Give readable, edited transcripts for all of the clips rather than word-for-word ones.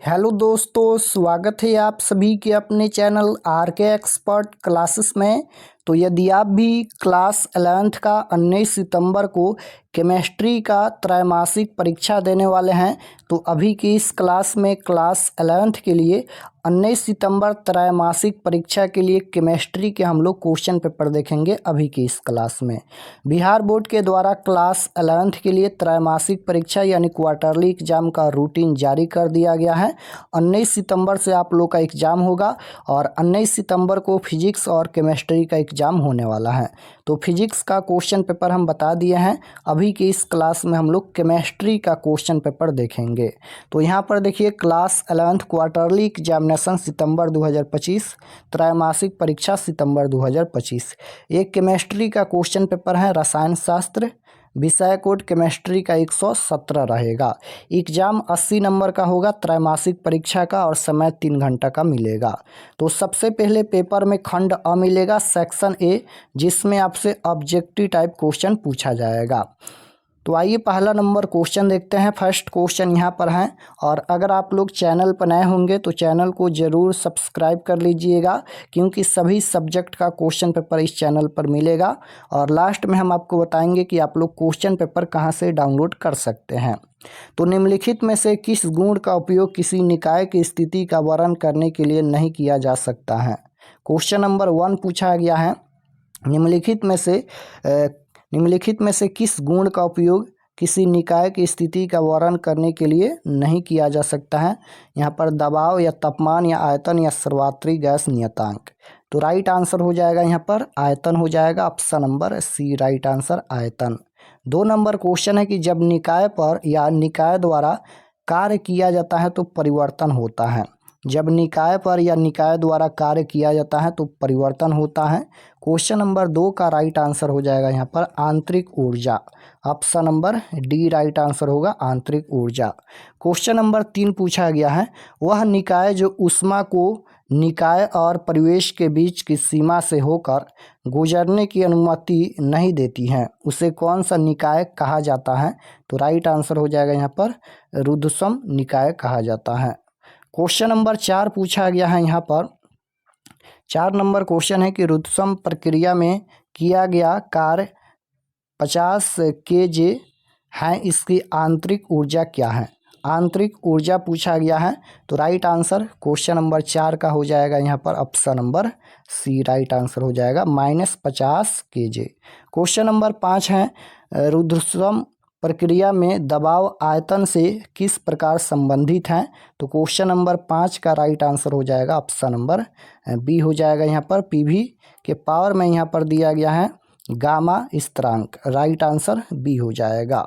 Hello दोस्तों, स्वागत है आप सभी के अपने चैनल आर.के. एक्सपर्ट क्लासेस में। तो यदि आप भी क्लास 11th का 19 सितंबर को केमिस्ट्री का त्रैमासिक परीक्षा देने वाले हैं तो अभी की इस क्लास में क्लास 11th के लिए 19 सितंबर त्रैमासिक परीक्षा के लिए केमिस्ट्री के हम लोग क्वेश्चन पेपर देखेंगे। अभी की इस क्लास में बिहार बोर्ड के द्वारा क्लास 11th के लिए त्रैमासिक परीक्षा यानी क्वार्टरली एग्जाम का रूटीन जारी कर दिया गया है। 19 सितंबर से आप लोग का एग्ज़ाम होगा और 19 सितंबर को फिजिक्स और केमिस्ट्री का एग्ज़ाम होने वाला है। तो फिजिक्स का क्वेश्चन पेपर हम बता दिए हैं। अभी की इस क्लास में हम लोग केमिस्ट्री का क्वेश्चन पेपर देखेंगे। तो यहाँ पर देखिए, क्लास 11th क्वार्टरली एग्जामिनेशन सितंबर 2025, त्रैमासिक परीक्षा सितंबर 2025। एक केमिस्ट्री का क्वेश्चन पेपर है रसायन शास्त्र, विषय कोड केमिस्ट्री का 117 रहेगा। एग्ज़ाम 80 नंबर का होगा त्रैमासिक परीक्षा का और समय 3 घंटा का मिलेगा। तो सबसे पहले पेपर में खंड अ मिलेगा, सेक्शन ए, जिसमें आपसे ऑब्जेक्टिव टाइप क्वेश्चन पूछा जाएगा। तो आइए पहला नंबर क्वेश्चन देखते हैं। फर्स्ट क्वेश्चन यहाँ पर है, और अगर आप लोग चैनल पर नए होंगे तो चैनल को ज़रूर सब्सक्राइब कर लीजिएगा, क्योंकि सभी सब्जेक्ट का क्वेश्चन पेपर इस चैनल पर मिलेगा। और लास्ट में हम आपको बताएंगे कि आप लोग क्वेश्चन पेपर कहाँ से डाउनलोड कर सकते हैं। तो निम्नलिखित में से किस गुण का उपयोग किसी निकाय की स्थिति का वर्णन करने के लिए नहीं किया जा सकता है। क्वेश्चन नंबर 1 पूछा गया है, निम्नलिखित में से किस गुण का उपयोग किसी निकाय की स्थिति का वर्णन करने के लिए नहीं किया जा सकता है। यहाँ पर दबाव या तापमान या आयतन या सर्वात्रिक गैस नियतांक। तो राइट आंसर हो जाएगा यहाँ पर आयतन हो जाएगा, option number C right answer आयतन। 2 नंबर क्वेश्चन है कि जब निकाय पर या निकाय द्वारा कार्य किया जाता है तो परिवर्तन होता है। जब निकाय पर या निकाय द्वारा कार्य किया जाता है तो परिवर्तन होता है। क्वेश्चन नंबर 2 का राइट आंसर हो जाएगा यहाँ पर आंतरिक ऊर्जा, option number D right answer होगा आंतरिक ऊर्जा। क्वेश्चन नंबर 3 पूछा गया है, वह निकाय जो ऊष्मा को निकाय और परिवेश के बीच की सीमा से होकर गुजरने की अनुमति नहीं देती है, उसे कौन सा निकाय कहा जाता है। तो राइट आंसर हो जाएगा यहाँ पर रुद्धश्रम निकाय कहा जाता है। क्वेश्चन नंबर 4 पूछा गया है, यहाँ पर 4 नंबर क्वेश्चन है कि रुद्धश्रम प्रक्रिया में किया गया कार्य 50 kJ है, इसकी आंतरिक ऊर्जा क्या है। आंतरिक ऊर्जा पूछा गया है, तो राइट आंसर क्वेश्चन नंबर 4 का हो जाएगा यहाँ पर option number C right answer हो जाएगा -50 kJ। क्वेश्चन नंबर 5 है, रुद्धश्रम प्रक्रिया में दबाव आयतन से किस प्रकार संबंधित हैं। तो क्वेश्चन नंबर 5 का राइट आंसर हो जाएगा ऑप्शन नंबर बी हो जाएगा यहाँ पर पीवी के पावर में यहाँ पर दिया गया है गामा स्थिरांक, राइट आंसर बी हो जाएगा।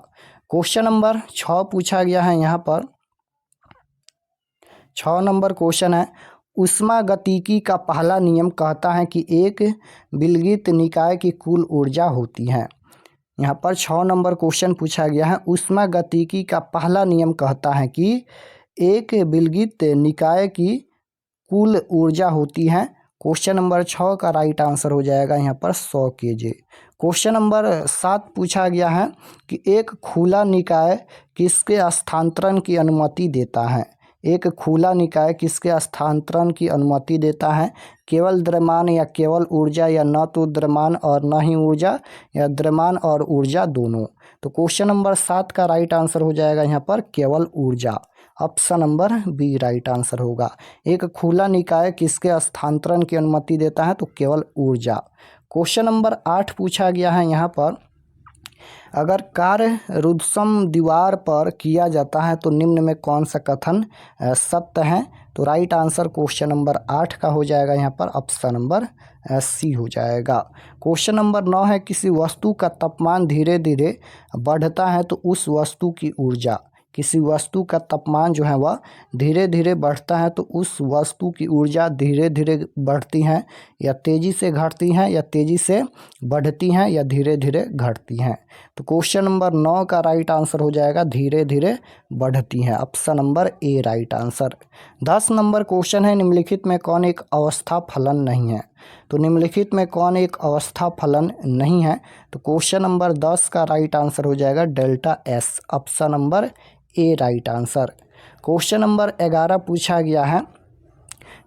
क्वेश्चन नंबर 6 पूछा गया है, यहाँ पर 6 नंबर क्वेश्चन है, ऊष्मागतिकी का पहला नियम कहता है कि एक विलगित निकाय की कुल ऊर्जा होती है। यहाँ पर 6 नंबर क्वेश्चन पूछा गया है, ऊष्मागतिकी का पहला नियम कहता है कि एक विलगित निकाय की कुल ऊर्जा होती है। क्वेश्चन नंबर 6 का राइट आंसर हो जाएगा यहाँ पर 100 kJ। क्वेश्चन नंबर 7 पूछा गया है कि एक खुला निकाय किसके स्थानांतरण की अनुमति देता है। एक खुला निकाय किसके स्थानांतरण की अनुमति देता है, केवल द्रव्यमान या केवल ऊर्जा, या न तो द्रव्यमान और न ही ऊर्जा, या द्रव्यमान और ऊर्जा दोनों। तो क्वेश्चन नंबर 7 का राइट आंसर हो जाएगा यहाँ पर केवल ऊर्जा, option number B right answer होगा। एक खुला निकाय किसके स्थानांतरण की अनुमति देता है, तो केवल ऊर्जा। क्वेश्चन नंबर 8 पूछा गया है, यहाँ पर अगर कार्य रुद्धश्रम दीवार पर किया जाता है तो निम्न में कौन सा कथन सत्य है। तो राइट आंसर क्वेश्चन नंबर 8 का हो जाएगा यहाँ पर ऑप्शन नंबर सी हो जाएगा। क्वेश्चन नंबर 9 है, किसी वस्तु का तापमान धीरे धीरे बढ़ता है तो उस वस्तु की ऊर्जा, किसी वस्तु का तापमान जो है वह धीरे धीरे बढ़ता है तो उस वस्तु की ऊर्जा धीरे धीरे बढ़ती है या तेज़ी से घटती है, या तेज़ी से बढ़ती हैं, या धीरे धीरे घटती हैं। तो क्वेश्चन नंबर 9 का राइट आंसर हो जाएगा धीरे धीरे बढ़ती हैं, option number A right answer. 10 number question है, निम्नलिखित में कौन एक अवस्था फलन नहीं है। तो निम्नलिखित में कौन एक अवस्था फलन नहीं है। तो क्वेश्चन नंबर 10 का राइट आंसर हो जाएगा delta S, option number A right answer. Question number 11 पूछा गया है,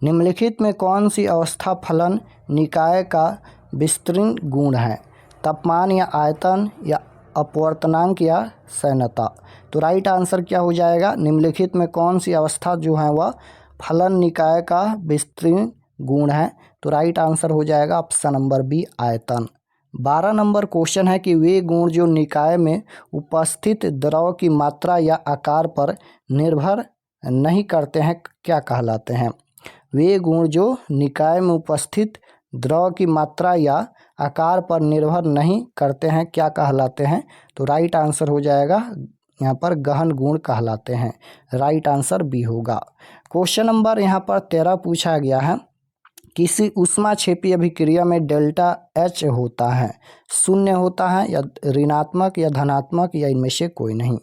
निम्नलिखित में कौन सी अवस्था फलन निकाय का विस्तीर्ण गुण है? तापमान या आयतन या अपवर्तनांक या सैनता। तो राइट आंसर क्या हो जाएगा? निम्नलिखित में कौन सी अवस्था जो है वह फलन निकाय का विस्तीर्ण गुण है? तो राइट आंसर हो जाएगा ऑप्शन नंबर बी, आयतन। 12 नंबर क्वेश्चन है कि वे गुण जो निकाय में उपस्थित द्रव की मात्रा या आकार पर निर्भर नहीं करते हैं क्या कहलाते हैं? वे गुण जो निकाय में उपस्थित द्रव की मात्रा या आकार पर निर्भर नहीं करते हैं क्या कहलाते हैं? तो राइट आंसर हो जाएगा यहाँ पर गहन गुण कहलाते हैं। राइट आंसर बी होगा। क्वेश्चन नंबर यहाँ पर 13 पूछा गया है, किसी ऊष्माक्षेपी अभिक्रिया में डेल्टा एच होता है, शून्य होता है या ऋणात्मक या धनात्मक या इनमें से कोई नहीं।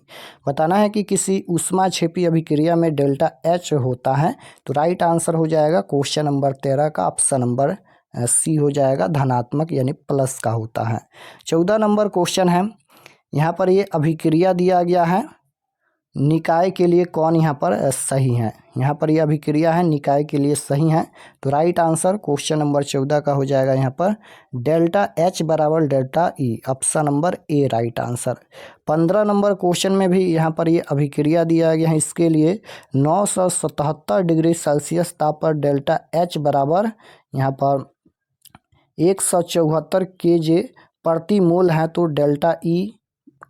बताना है कि किसी ऊष्माक्षेपी अभिक्रिया में डेल्टा एच होता है। तो राइट आंसर हो जाएगा क्वेश्चन नंबर 13 का ऑप्शन नंबर सी हो जाएगा, धनात्मक यानी प्लस का होता है। 14 नंबर क्वेश्चन है, यहाँ पर ये अभिक्रिया दिया गया है, निकाय के लिए कौन यहाँ पर सही है? यहाँ पर यह अभिक्रिया है, निकाय के लिए सही है। तो राइट आंसर क्वेश्चन नंबर 14 का हो जाएगा यहाँ पर डेल्टा एच बराबर delta E, option number A right answer. 15 number question में भी यहाँ पर ये अभिक्रिया दिया गया है, इसके लिए 977 डिग्री सेल्सियस ताप पर डेल्टा एच बराबर यहाँ पर 174 kJ प्रति मोल है। तो डेल्टा ई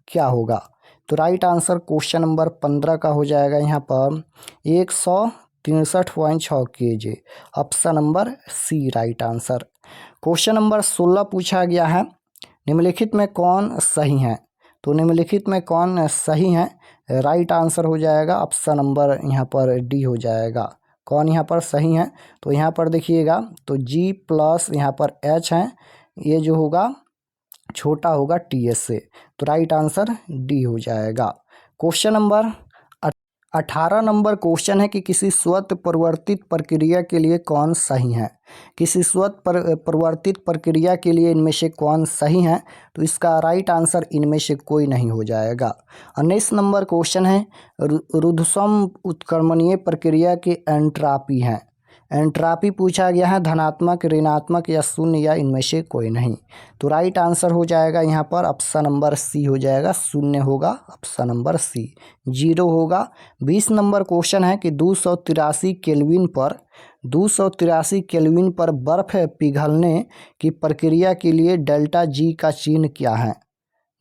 क्या होगा? तो राइट आंसर क्वेश्चन नंबर 15 का हो जाएगा यहाँ पर 163.6 kJ, option number C right answer. Question number 16 पूछा गया है, निम्नलिखित में कौन सही है? तो निम्नलिखित में कौन सही है? राइट आंसर हो जाएगा ऑप्शन नंबर यहाँ पर डी हो जाएगा। कौन यहाँ पर सही है? तो यहाँ पर देखिएगा, तो जी प्लस यहाँ पर एच है, ये जो होगा छोटा होगा टी एस से। तो राइट आंसर डी हो जाएगा। क्वेश्चन नंबर 18 नंबर क्वेश्चन है कि किसी स्वतः परिवर्तित प्रक्रिया के लिए कौन सही है? किसी स्वतः परिवर्तित प्रक्रिया के लिए इनमें से कौन सही है? तो इसका राइट आंसर इनमें से कोई नहीं हो जाएगा। 19 नंबर क्वेश्चन है, रुद्धसम उत्क्रमणीय प्रक्रिया की एंट्रापी है। एंट्रापी पूछा गया है, धनात्मक, ऋणात्मक या शून्य या इनमें से कोई नहीं। तो राइट आंसर हो जाएगा यहाँ पर ऑप्शन नंबर सी हो जाएगा, शून्य होगा ऑप्शन नंबर सी, 0 होगा। 20 नंबर क्वेश्चन है कि 283 केल्विन पर बर्फ पिघलने की प्रक्रिया के लिए डेल्टा जी का चिन्ह क्या है?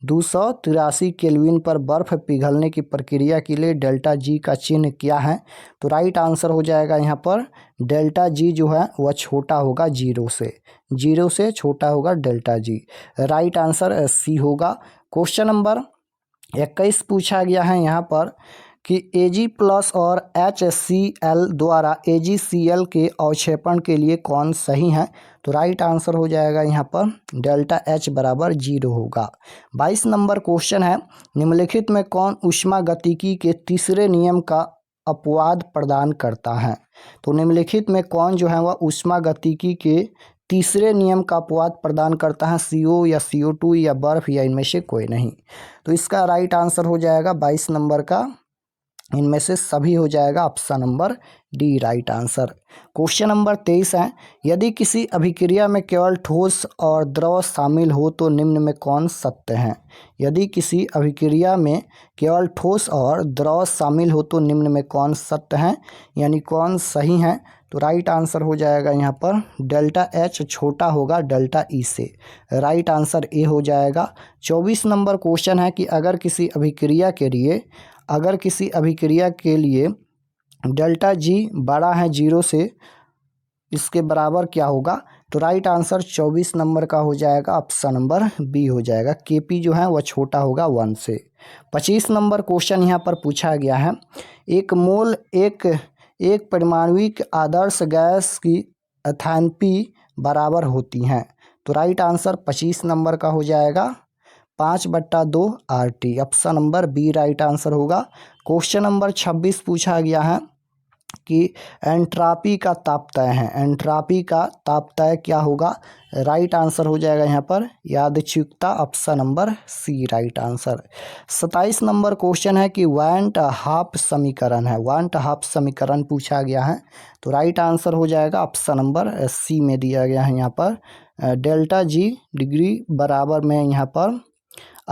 283 केल्विन पर बर्फ पिघलने की प्रक्रिया के लिए डेल्टा जी का चिन्ह क्या है? तो राइट आंसर हो जाएगा यहाँ पर डेल्टा जी जो है वह छोटा होगा 0 से छोटा होगा delta G. Right answer C होगा। क्वेश्चन नंबर 21 पूछा गया है यहाँ पर कि Ag+ और HCl द्वारा AgCl के अवक्षेपण के लिए कौन सही है? तो राइट आंसर हो जाएगा यहाँ पर डेल्टा H बराबर 0 होगा। 22 नंबर क्वेश्चन है, निम्नलिखित में कौन ऊष्मागतिकी के तीसरे नियम का अपवाद प्रदान करता है? तो निम्नलिखित में कौन जो है वह ऊष्मागतिकी के तीसरे नियम का अपवाद प्रदान करता है? CO या CO2 या बर्फ या इनमें से कोई नहीं। तो इसका राइट आंसर हो जाएगा 22 नंबर का इनमें से सभी हो जाएगा, option number D right answer. Question number 23 है, यदि किसी अभिक्रिया में केवल ठोस और द्रव शामिल हो तो निम्न में कौन सत्य है? यदि किसी अभिक्रिया में केवल ठोस और द्रव शामिल हो तो निम्न में कौन सत्य है, यानी कौन सही है? तो राइट आंसर हो जाएगा यहाँ पर डेल्टा एच छोटा होगा डेल्टा ई से। राइट आंसर ए हो जाएगा। 24 नंबर क्वेश्चन है कि अगर किसी अभिक्रिया के लिए डेल्टा जी बड़ा है 0 से, इसके बराबर क्या होगा? तो राइट आंसर 24 नंबर का हो जाएगा, ऑप्शन नंबर बी हो जाएगा। केपी जो है वह छोटा होगा 1 से। 25 नंबर क्वेश्चन यहाँ पर पूछा गया है, एक मोल एक परमाणुविक आदर्श गैस की एंथैल्पी बराबर होती हैं। तो राइट आंसर 25 नंबर का हो जाएगा 5/2 RT, option number B right answer होगा। क्वेश्चन नंबर 26 पूछा गया है कि एंट्रापी का तापतय है। एंट्रापी का तापतय क्या होगा? राइट आंसर हो जाएगा यहाँ पर यादृच्छिकता, option number C right answer. 27 number question है कि वांट हाफ समीकरण है। वांट हाफ समीकरण पूछा गया है, तो राइट आंसर हो जाएगा ऑप्शन नंबर सी में दिया गया है। यहाँ पर डेल्टा जी डिग्री बराबर में यहाँ पर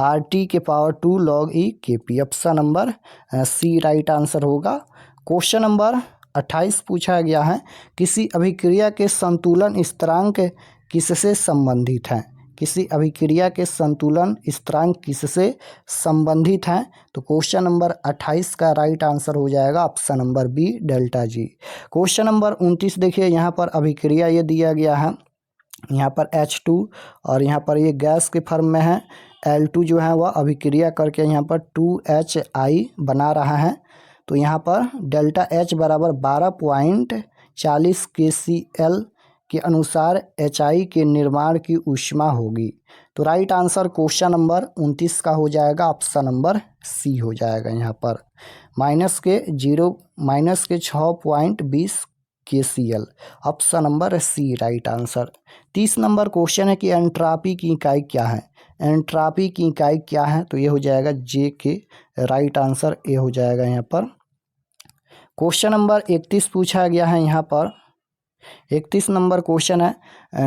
RT के power 2 log E KP, option number C right answer होगा। क्वेश्चन नंबर 28 पूछा गया है, किसी अभिक्रिया के संतुलन स्थिरांक किससे संबंधित है? किसी अभिक्रिया के संतुलन स्थिरांक किससे संबंधित है? तो क्वेश्चन नंबर 28 का राइट आंसर हो जाएगा option number B delta G. Question number 29 देखिए, यहाँ पर अभिक्रिया ये दिया गया है, यहाँ पर H2 और यहाँ पर ये गैस के फॉर्म में है। L2 जो है वह अभिक्रिया करके यहाँ पर 2HI बना रहा है। तो यहाँ पर डेल्टा H बराबर 12.40 KCl के अनुसार HI के निर्माण की ऊष्मा होगी। तो राइट आंसर क्वेश्चन नंबर 29 का हो जाएगा ऑप्शन नंबर सी हो जाएगा। यहाँ पर माइनस के 6.20 KCl, option number C right answer. 30 number question है कि एंट्रापी की इकाई क्या है? एंट्रापी की इकाई क्या है? तो ये हो जाएगा जे के, राइट आंसर ए हो जाएगा यहाँ पर। क्वेश्चन नंबर 31 पूछा गया है, यहाँ पर 31 नंबर क्वेश्चन है,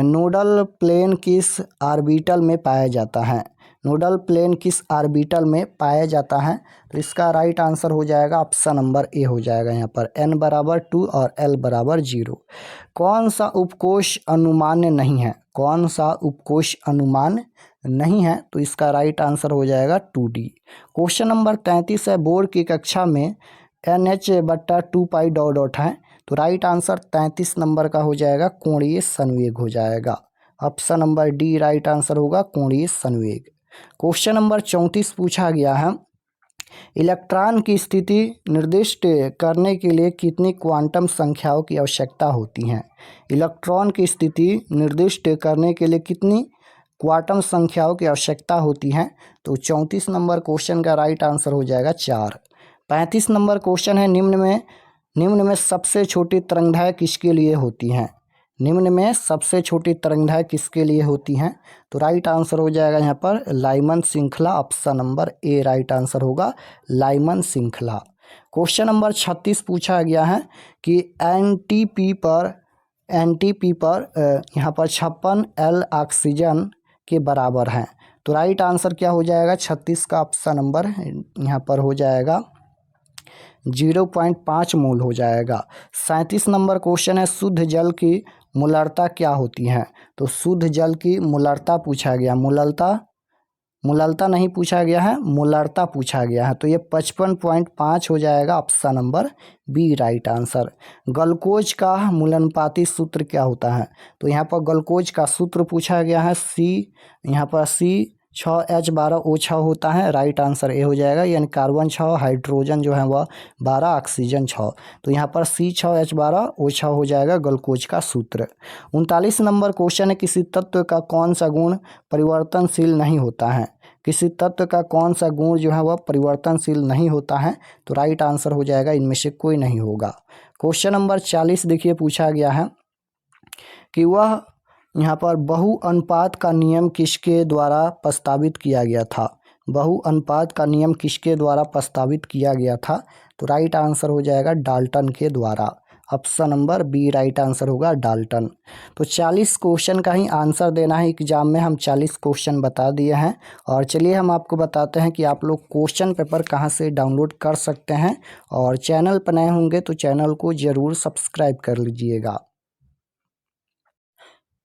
नोडल प्लेन किस ऑर्बिटल में पाया जाता है? नोडल प्लेन किस ऑर्बिटल में पाया जाता है? तो इसका राइट आंसर हो जाएगा ऑप्शन नंबर ए हो जाएगा यहाँ पर n बराबर 2 और l बराबर 0। कौन सा उपकोष अनुमान्य नहीं है? कौन सा उपकोष अनुमान्य नहीं है? तो इसका राइट आंसर हो जाएगा 2D। क्वेश्चन नंबर 33 है, बोर्ड की कक्षा में NH/2π है, तो राइट आंसर 33 नंबर का हो जाएगा कोणीय संवेग हो जाएगा, option number D right answer होगा कोणीय संवेग। क्वेश्चन नंबर 34 पूछा गया है, इलेक्ट्रॉन की स्थिति निर्दिष्ट करने के लिए कितनी क्वांटम संख्याओं की आवश्यकता होती है? इलेक्ट्रॉन की स्थिति निर्दिष्ट करने के लिए कितनी क्वांटम संख्याओं की आवश्यकता होती है? तो 34 नंबर क्वेश्चन का राइट आंसर हो जाएगा 4। 35 नंबर क्वेश्चन है, निम्न में सबसे छोटी तरंगदैर्घ्य किसके लिए होती हैं? निम्न में सबसे छोटी तरंगदैर्घ्य किसके लिए होती हैं? तो राइट आंसर हो जाएगा यहाँ पर लाइमन श्रृंखला, option number A right answer होगा लाइमन श्रृंखला। क्वेश्चन नंबर 36 पूछा गया है कि एनटीपी पर यहाँ पर 56 L ऑक्सीजन के बराबर है। तो राइट आंसर क्या हो जाएगा? 36 का ऑप्शन नंबर यहाँ पर हो जाएगा 0.5 मोल हो जाएगा। 37 नंबर क्वेश्चन है, शुद्ध जल की मोलरता क्या होती है? तो शुद्ध जल की मोलरता पूछा गया, मोलरता नहीं पूछा गया है, मोलरता पूछा गया है। तो ये 55.5 हो जाएगा, option number B right answer. Glucose का मूलानुपाती सूत्र क्या होता है? तो यहाँ पर ग्लूकोज का सूत्र पूछा गया है, यहाँ पर C6H12O6 होता है, राइट आंसर ए हो जाएगा, यानी कार्बन 6, हाइड्रोजन जो है वह 12, ऑक्सीजन 6। तो यहाँ पर C6H12O6 हो जाएगा ग्लूकोज का सूत्र। 39 नंबर क्वेश्चन है, किसी तत्व का कौन सा गुण परिवर्तनशील नहीं होता है? किसी तत्व का कौन सा गुण जो है वह परिवर्तनशील नहीं होता है? तो राइट आंसर हो जाएगा इनमें से कोई नहीं होगा। क्वेश्चन नंबर 40 देखिए, पूछा गया है कि वह यहाँ पर बहु अनुपात का नियम किसके द्वारा प्रस्तावित किया गया था? बहु अनुपात का नियम किसके द्वारा प्रस्तावित किया गया था? तो राइट आंसर हो जाएगा डाल्टन के द्वारा, option number B right answer होगा डाल्टन। तो 40 क्वेश्चन का ही आंसर देना है एग्जाम में, हम 40 क्वेश्चन बता दिए हैं। और चलिए हम आपको बताते हैं कि आप लोग क्वेश्चन पेपर कहाँ से डाउनलोड कर सकते हैं। और चैनल पर नए होंगे तो चैनल को ज़रूर सब्सक्राइब कर लीजिएगा।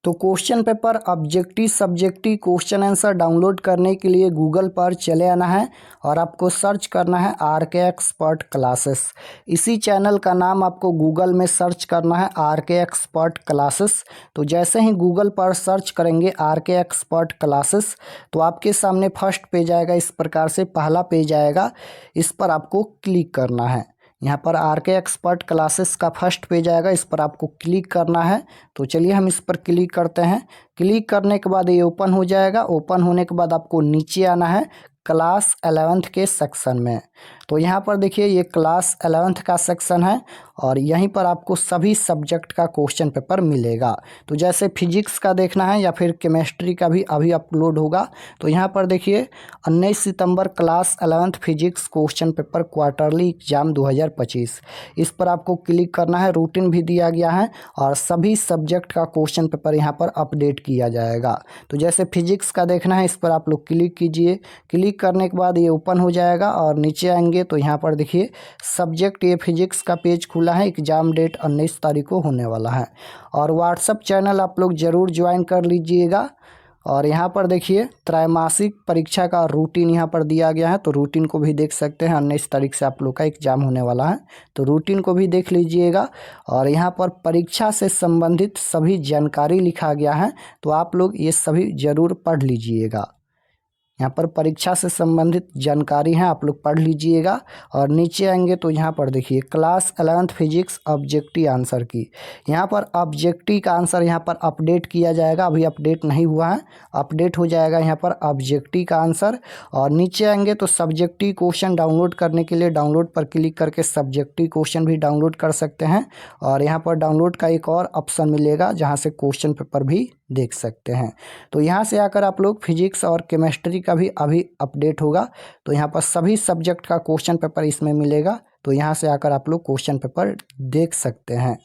तो question paper objective subjective question answer download करने के लिए गूगल पर चले आना है और आपको सर्च करना है RK एक्सपर्ट क्लासेस। इसी चैनल का नाम आपको गूगल में सर्च करना है RK एक्सपर्ट क्लासेस। तो जैसे ही गूगल पर सर्च करेंगे RK एक्सपर्ट क्लासेस, तो आपके सामने फर्स्ट पेज आएगा, इस प्रकार से पहला पेज आएगा, इस पर आपको क्लिक करना है। यहाँ पर RK एक्सपर्ट क्लासेस का फर्स्ट पेज आएगा, इस पर आपको क्लिक करना है। तो चलिए हम इस पर क्लिक करते हैं। क्लिक करने के बाद ये ओपन हो जाएगा। ओपन होने के बाद आपको नीचे आना है क्लास 11th के सेक्शन में। तो यहाँ पर देखिए ये क्लास 11th का सेक्शन है और यहीं पर आपको सभी सब्जेक्ट का क्वेश्चन पेपर मिलेगा। तो जैसे फिजिक्स का देखना है या फिर केमिस्ट्री का भी अभी अपलोड होगा। तो यहाँ पर देखिए 19 सितंबर class 11th physics question paper quarterly exam 2025, इस पर आपको क्लिक करना है। रूटीन भी दिया गया है और सभी सब्जेक्ट का क्वेश्चन पेपर यहाँ पर अपडेट किया जाएगा। तो जैसे फिजिक्स का देखना है, इस पर आप लोग क्लिक कीजिए। क्लिक करने के बाद ये ओपन हो जाएगा और नीचे आएंगे तो यहाँ पर देखिए सब्जेक्ट ये फिजिक्स का पेज खुला है। एग्जाम डेट 19 तारीख को होने वाला है और व्हाट्सएप चैनल आप लोग ज़रूर ज्वाइन कर लीजिएगा। और यहाँ पर देखिए त्रैमासिक परीक्षा का रूटीन यहाँ पर दिया गया है, तो रूटीन को भी देख सकते हैं। 19 तारीख से आप लोग का एग्जाम होने वाला है, तो रूटीन को भी देख लीजिएगा। और यहाँ पर परीक्षा से संबंधित सभी जानकारी लिखा गया है, तो आप लोग ये सभी ज़रूर पढ़ लीजिएगा। यहाँ पर परीक्षा से संबंधित जानकारी है, आप लोग पढ़ लीजिएगा। और नीचे आएंगे तो यहाँ पर देखिए class 11th physics objective answer की, यहाँ पर ऑब्जेक्टिव का आंसर यहाँ पर अपडेट किया जाएगा। अभी अपडेट नहीं हुआ है, अपडेट हो जाएगा यहाँ पर ऑब्जेक्टिव का आंसर। और नीचे आएंगे तो सब्जेक्टिव क्वेश्चन डाउनलोड करने के लिए डाउनलोड पर क्लिक करके सब्जेक्टिव क्वेश्चन भी डाउनलोड कर सकते हैं। और यहाँ पर डाउनलोड का एक और ऑप्शन मिलेगा जहाँ से क्वेश्चन पेपर भी देख सकते हैं। तो यहाँ से आकर आप लोग फिजिक्स और केमिस्ट्री का भी अभी अपडेट होगा, तो यहाँ पर सभी सब्जेक्ट का क्वेश्चन पेपर इसमें मिलेगा। तो यहाँ से आकर आप लोग क्वेश्चन पेपर देख सकते हैं।